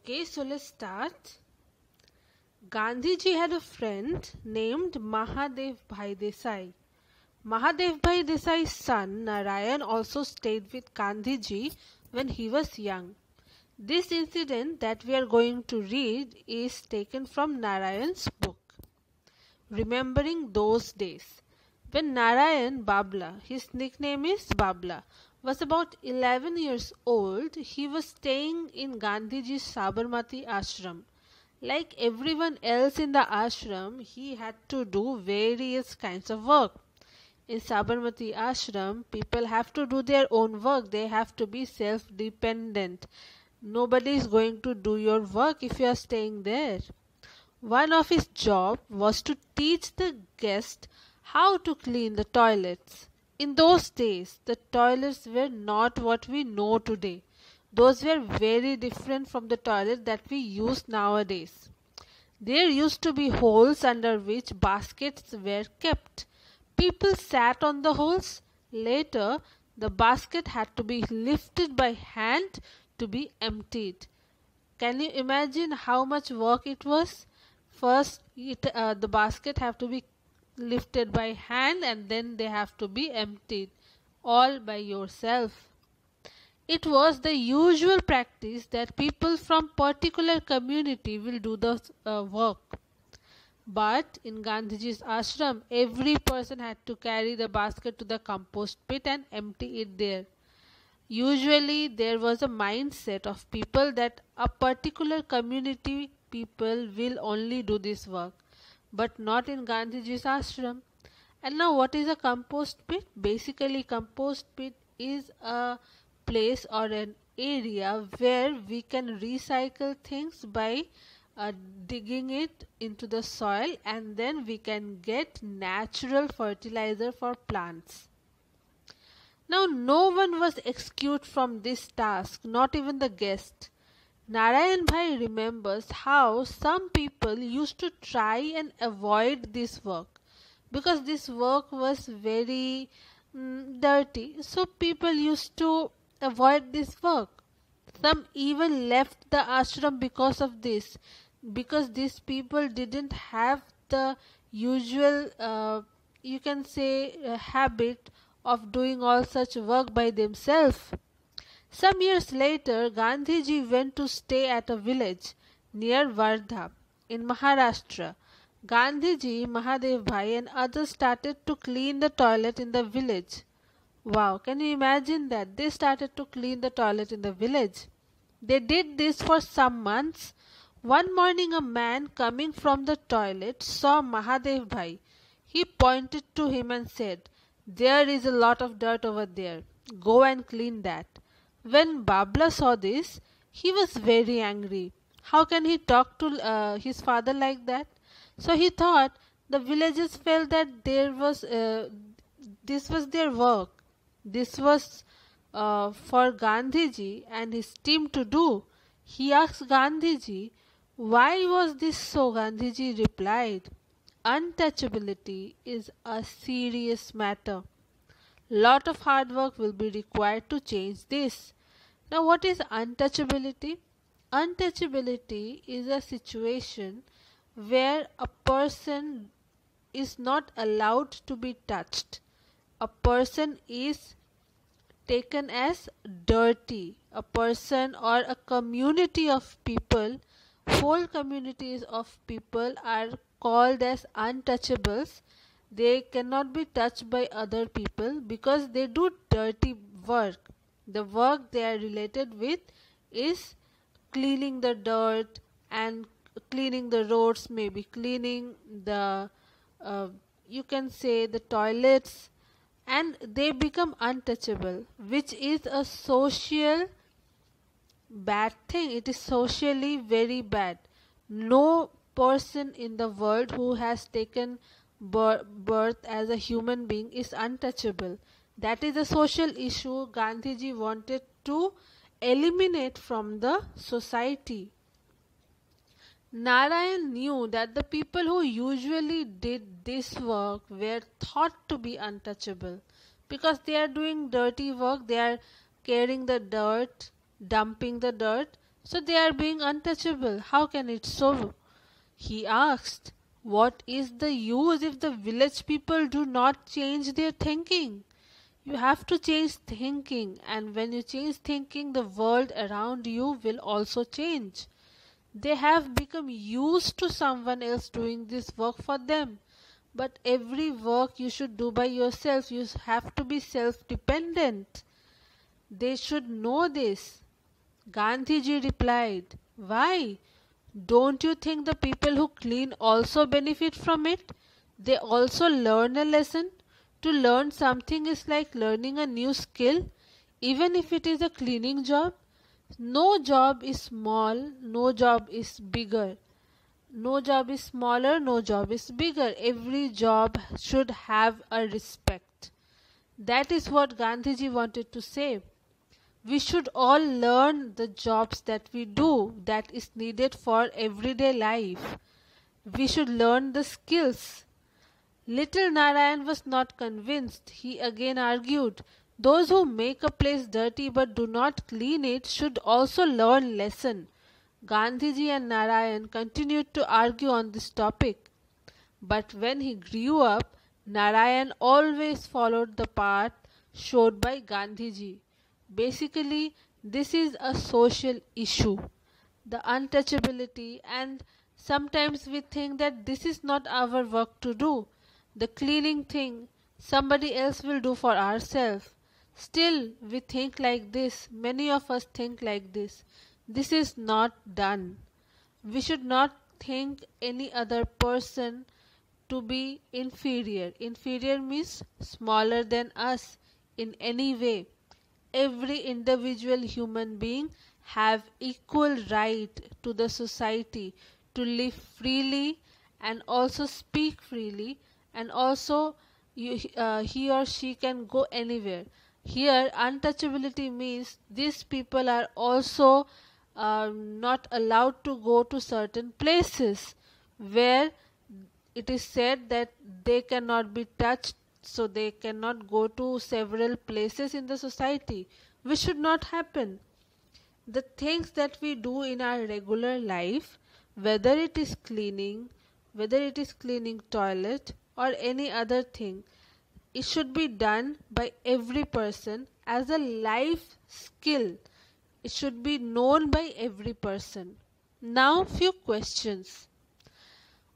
Okay, so let's start. Gandhiji had a friend named Mahadev Bhai Desai. Mahadev Bhai Desai's son Narayan also stayed with Gandhiji when he was young. This incident that we are going to read is taken from Narayan's book, Remembering Those Days. When Narayan Babla, his nickname is Babla, was about 11 years old, he was staying in Gandhiji's Sabarmati ashram. Like everyone else in the ashram, he had to do various kinds of work. In Sabarmati ashram, people have to do their own work. They have to be self-dependent. Nobody is going to do your work if you are staying there. One of his job was to teach the guest how to clean the toilets. In those days, the toilets were not what we know today. Those were very different from the toilet that we use nowadays. There used to be holes under which baskets were kept. People sat on the holes. Later, the basket had to be lifted by hand to be emptied. Can you imagine how much work it was? First, the basket have to be lifted by hand and then they have to be emptied all by yourself. It was the usual practice that people from particular community will do the work. But in Gandhiji's ashram, every person had to carry the basket to the compost pit and empty it there. Usually there was a mindset of people that a particular community people will only do this work, but not in Gandhiji's ashram. And now what is a compost pit? Basically compost pit is a place or an area where we can recycle things by digging it into the soil, and then we can get natural fertilizer for plants. Now no one was excused from this task, not even the guest. Narayan Bhai remembers how some people used to try and avoid this work because this work was very dirty. So people used to avoid this work. Some even left the ashram because of this, because these people didn't have the usual, you can say, habit of doing all such work by themselves. Some years later, Gandhiji went to stay at a village near Wardha in Maharashtra. Gandhiji, Mahadev Bhai and others started to clean the toilet in the village. Wow, can you imagine that? They started to clean the toilet in the village. They did this for some months. One morning a man coming from the toilet saw Mahadev Bhai. He pointed to him and said, "There is a lot of dirt over there. Go and clean that." When Babla saw this, he was very angry. How can he talk to his father like that? So he thought the villagers felt that this was their work. This was for Gandhiji and his team to do. He asked Gandhiji, why was this so? Gandhiji replied, untouchability is a serious matter. Lot of hard work will be required to change this. Now what is untouchability? Untouchability is a situation where a person is not allowed to be touched. A person is taken as dirty. A person or a community of people, whole communities of people are called as untouchables. They cannot be touched by other people because they do dirty work. The work they are related with is cleaning the dirt and cleaning the roads, maybe cleaning the you can say the toilets, and they become untouchable, which is a social bad thing. It is socially very bad. No person in the world who has taken birth as a human being is untouchable. That is a social issue Gandhiji wanted to eliminate from the society. Narayan knew that the people who usually did this work were thought to be untouchable because they are doing dirty work, they are carrying the dirt, dumping the dirt. So they are being untouchable. How can it so? He asked, what is the use if the village people do not change their thinking? You have to change thinking, and when you change thinking, the world around you will also change. They have become used to someone else doing this work for them. But every work you should do by yourself. You have to be self-dependent. They should know this. Gandhiji replied, why? Don't you think the people who clean also benefit from it? They also learn a lesson. To learn something is like learning a new skill, even if it is a cleaning job. No job is small, no job is bigger. No job is smaller, no job is bigger. Every job should have a respect. That is what Gandhiji wanted to say. We should all learn the jobs that we do that is needed for everyday life. We should learn the skills. Little Narayan was not convinced. He again argued, those who make a place dirty but do not clean it should also learn lesson. Gandhiji and Narayan continued to argue on this topic. But when he grew up, Narayan always followed the path showed by Gandhiji. Basically, this is a social issue, the untouchability, and sometimes we think that this is not our work to do. The cleaning thing somebody else will do for ourselves. Still, we think like this. Many of us think like this. This is not done. We should not think any other person to be inferior. Inferior means smaller than us in any way. Every individual human being have equal right to the society to live freely and also speak freely, and also he or she can go anywhere. Here untouchability means these people are also not allowed to go to certain places where it is said that they cannot be touched, so they cannot go to several places in the society, which should not happen. The things that we do in our regular life, whether it is cleaning, whether it is cleaning toilet or any other thing, it should be done by every person as a life skill. It should be known by every person. Now few questions.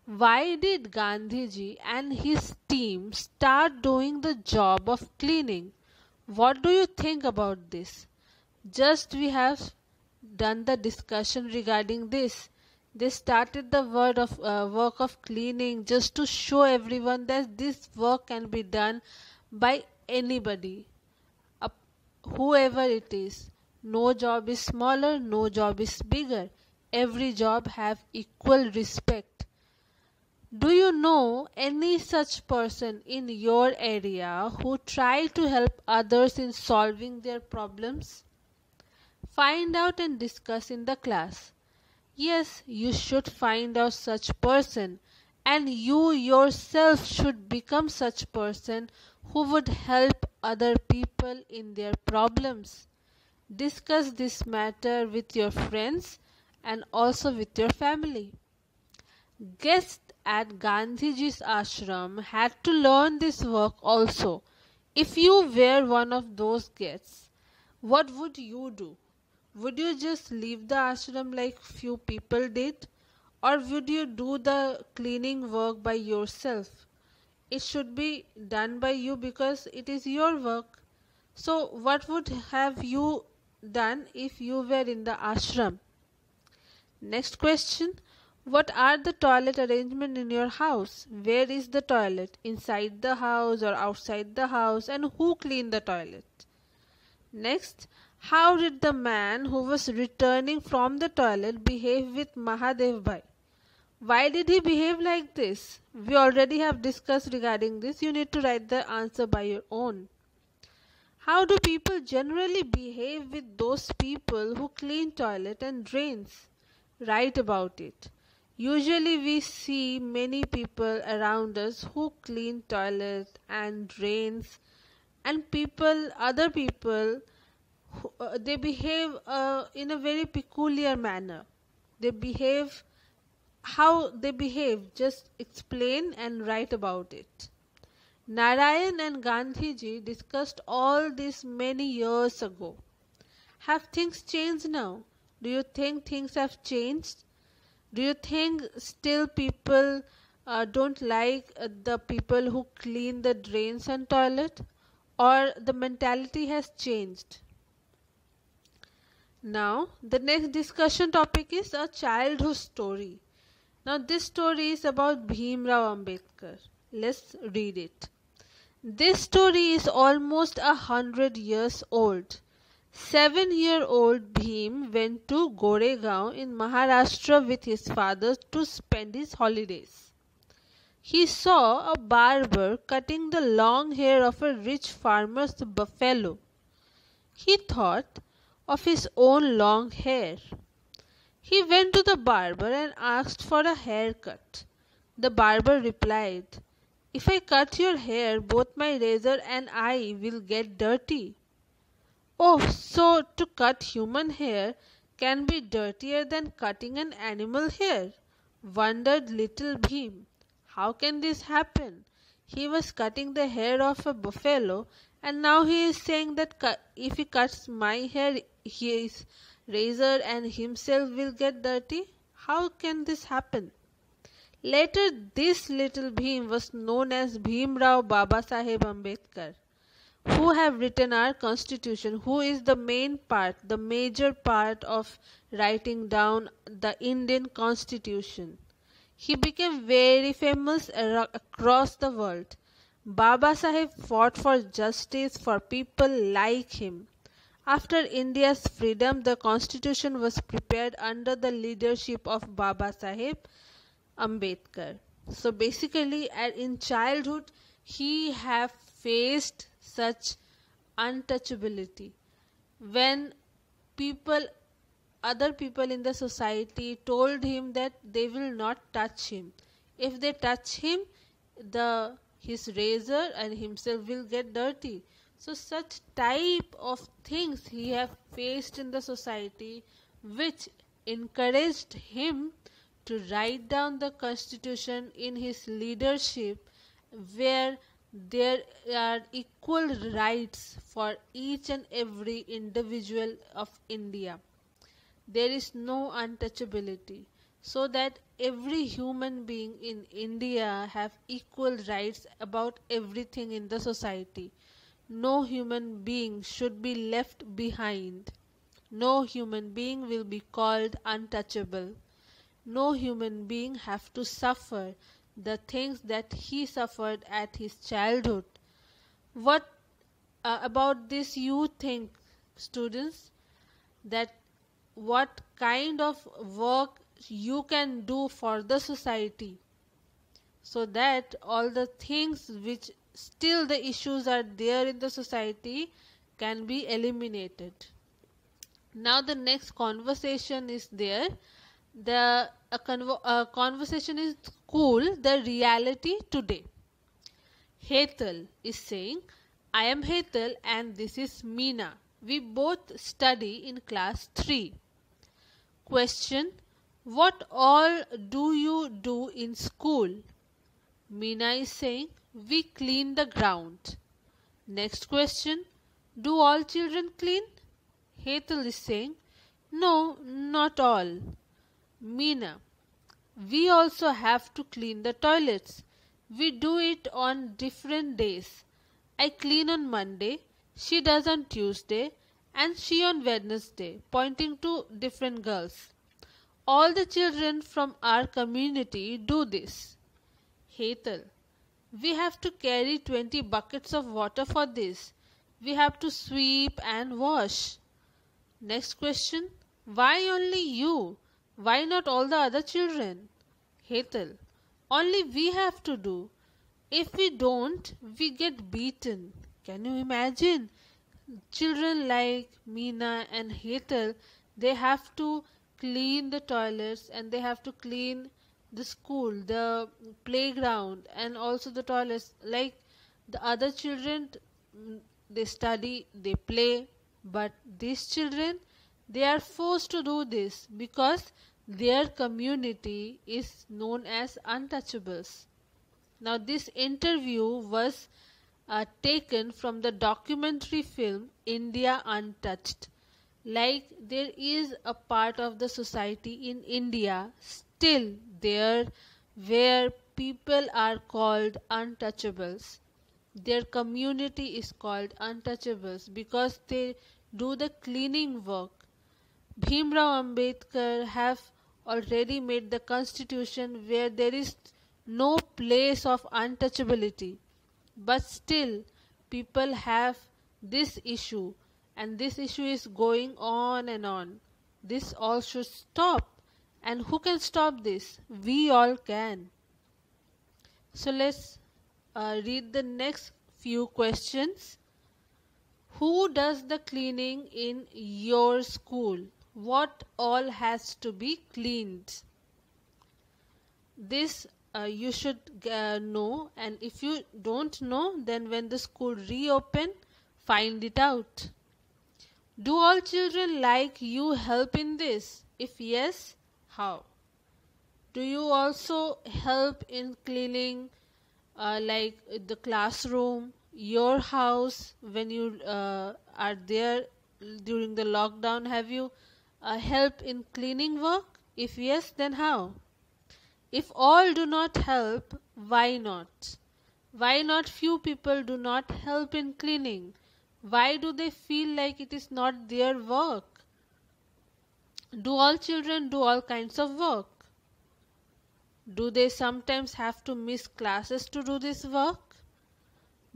Why did Gandhiji and his team start doing the job of cleaning? What do you think about this? Just we have done the discussion regarding this. They started the work of cleaning just to show everyone that this work can be done by anybody, whoever it is. No job is smaller, no job is bigger. Every job have equal respect. Do you know any such person in your area who try to help others in solving their problems? Find out and discuss in the class. Yes, you should find out such person, and you yourself should become such person who would help other people in their problems. Discuss this matter with your friends and also with your family. Guests at Gandhiji's ashram had to learn this work also. If you were one of those guests, what would you do? Would you just leave the ashram like few people did? Or would you do the cleaning work by yourself? It should be done by you because it is your work. So what would have you done if you were in the ashram? Next question. What are the toilet arrangement in your house? Where is the toilet? Inside the house or outside the house? And who cleaned the toilet? Next, how did the man who was returning from the toilet behave with Mahadev Bhai? Why did he behave like this? We already have discussed regarding this. You need to write the answer by your own. How do people generally behave with those people who clean toilet and drains? Write about it. Usually we see many people around us who clean toilet and drains, and other people they behave in a very peculiar manner. They behave how they behave, just explain and write about it. Narayan and Gandhiji discussed all this many years ago. Have things changed now? Do you think things have changed? Do you think still people don't like the people who clean the drains and toilet? Or the mentality has changed? Now, the next discussion topic is a childhood story. Now, this story is about Bhim Rao Ambedkar. Let's read it. This story is almost 100 years old. 7-year-old Bhim went to Goregaon in Maharashtra with his father to spend his holidays. He saw a barber cutting the long hair of a rich farmer's buffalo. He thought of his own long hair. He went to the barber and asked for a haircut. The barber replied, "If I cut your hair, both my razor and I will get dirty." "Oh, so to cut human hair can be dirtier than cutting an animal hair?" wondered little Bhim. How can this happen? He was cutting the hair of a buffalo, and now he is saying that if he cuts my hair, his razor and himself will get dirty? How can this happen? Later, this little Bhim was known as Bhim Rao Babasaheb Ambedkar, who have written our constitution, who is the major part of writing down the Indian constitution. He became very famous across the world. Baba Saheb fought for justice for people like him. After India's freedom, the constitution was prepared under the leadership of Baba Saheb Ambedkar. So basically, in childhood, he have faced such untouchability. When people other people in the society told him that they will not touch him. If they touch him, his razor and himself will get dirty. So such type of things he have faced in the society, which encouraged him to write down the constitution in his leadership, where there are equal rights for each and every individual of India. There is no untouchability, so that every human being in India have equal rights about everything in the society. No human being should be left behind. No human being will be called untouchable. No human being have to suffer the things that he suffered at his childhood. What about this you think, students, that what kind of work you can do for the society, so that all the things which still the issues are there in the society can be eliminated. Now the next conversation is there. A conversation is cool, the reality today. Hetal is saying, "I am Hetal and this is Meena. We both study in class 3. Question: what all do you do in school?" Meena is saying, "We clean the ground." Next question: do all children clean? Hetal is saying, "No, not all." Meena: "We also have to clean the toilets. We do it on different days. I clean on Monday, she does on Tuesday, and she on Wednesday," pointing to different girls. "All the children from our community do this." Hetal: "We have to carry 20 buckets of water for this. We have to sweep and wash." Next question: why only you? Why not all the other children? Hetal: "Only we have to do. If we don't, we get beaten." Can you imagine? Children like Meena and Hetal, they have to clean the toilets and they have to clean the school, the playground, and also the toilets. Like the other children, they study, they play, But these children, they are forced to do this because their community is known as untouchables. Now this interview was taken from the documentary film India Untouched. Like there is a part of the society in India still there where people are called untouchables. Their community is called untouchables because they do the cleaning work. Bhimrao Ambedkar have already made the constitution where there is no place of untouchability. But still, people have this issue, and this issue is going on and on. This all should stop. And who can stop this? We all can. So let's read the next few questions. Who does the cleaning in your school? What all has to be cleaned? This you should know, and if you don't know, then when the school reopen, find it out. Do all children like you help in this? If yes, how? Do you also help in cleaning like the classroom, your house when you are there during the lockdown? Have you helped in cleaning work? If yes, then how? If all do not help, why not? Why not few people do not help in cleaning? Why do they feel like it is not their work? Do all children do all kinds of work? Do they sometimes have to miss classes to do this work?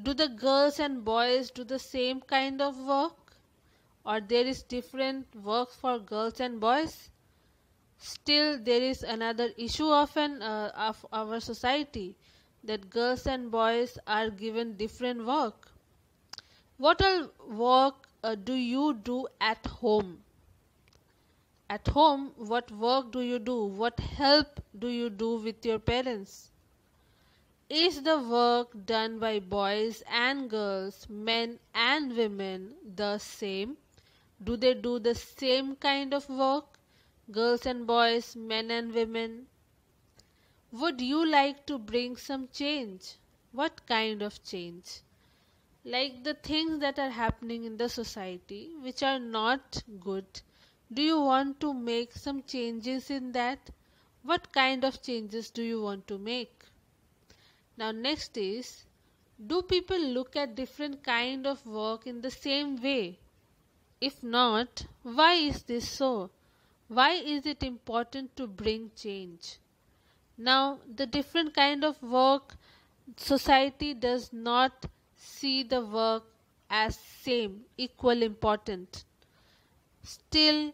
Do the girls and boys do the same kind of work? Or there is different work for girls and boys? Still, there is another issue of our society, that girls and boys are given different work. What all work do you do at home? At home, what work do you do? What help do you do with your parents? Is the work done by boys and girls, men and women the same? Do they do the same kind of work? Girls and boys, men and women. Would you like to bring some change? What kind of change? Like the things that are happening in the society which are not good. Do you want to make some changes in that? What kind of changes do you want to make? Now next is, do people look at different kind of work in the same way? If not, why is this so? Why is it important to bring change? Now, the different kind of work, society does not see the work as same, equal important. Still,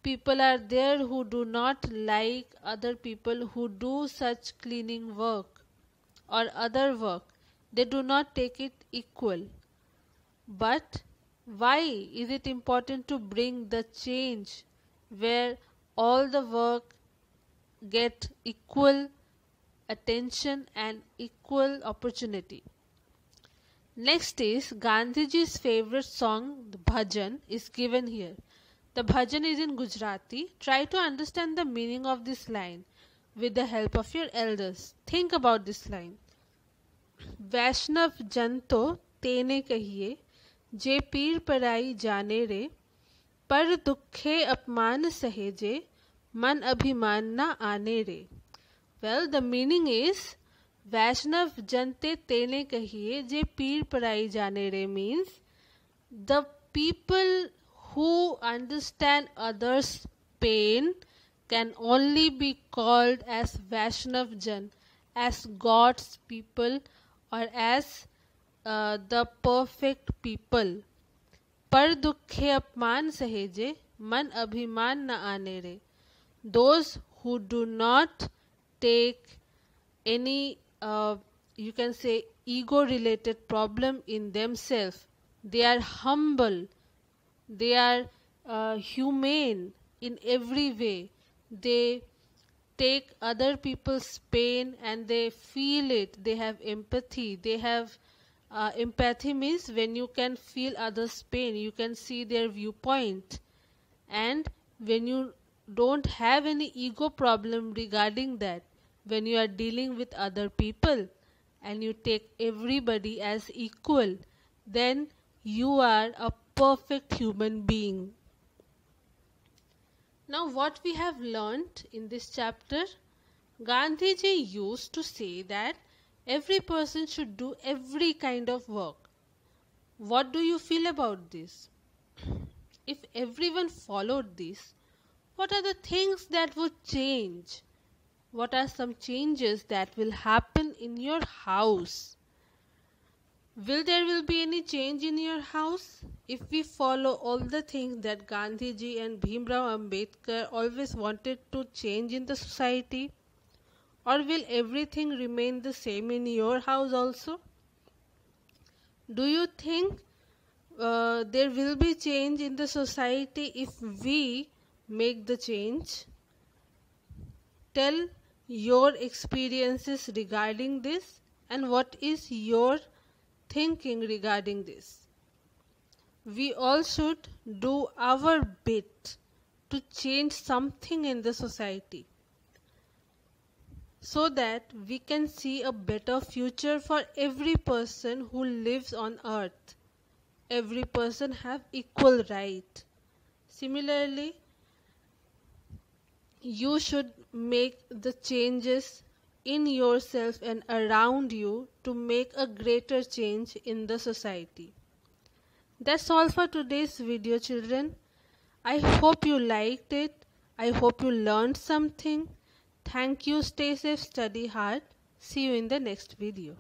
people are there who do not like other people who do such cleaning work or other work. They do not take it equal. But why is it important to bring the change where all the work get equal attention and equal opportunity? Next is Gandhiji's favorite song, the Bhajan, is given here. The Bhajan is in Gujarati. Try to understand the meaning of this line with the help of your elders. Think about this line. वैष्णव जन तो तेने कहिए जे पीर पराई जाने रे पर दुखे अपमान सहेजे मन अभिमान ना आने रे. Well, the meaning is Vaishnav jante tene kahiye je peer parai jane re means the people who understand others' pain can only be called as Vaishnav Jan, as God's people or as the perfect people. पर दुखे अपमान सहेजे मन अभिमान न आने रे. Those who do not take any you can say ego related problem in themselves, they are humble, they are humane in every way. They take other people's pain and they feel it, they have empathy, they have Empathy means when you can feel others' pain, you can see their viewpoint, and when you don't have any ego problem regarding that, when you are dealing with other people and you take everybody as equal, then you are a perfect human being. Now, what we have learnt in this chapter, Gandhiji used to say that every person should do every kind of work. What do you feel about this? If everyone followed this, what are the things that would change? What are some changes that will happen in your house? Will there be any change in your house if we follow all the things that Gandhiji and Bhimrao Ambedkar always wanted to change in the society? Or will everything remain the same in your house also? Do you think there will be change in the society if we make the change? Tell your experiences regarding this and what is your thinking regarding this. We all should do our bit to change something in the society, so that we can see a better future for every person who lives on earth. Every person have equal right. Similarly, you should make the changes in yourself and around you to make a greater change in the society. That's all for today's video, children. I hope you liked it. I hope you learned something. Thank you. Stay safe, study hard. See you in the next video.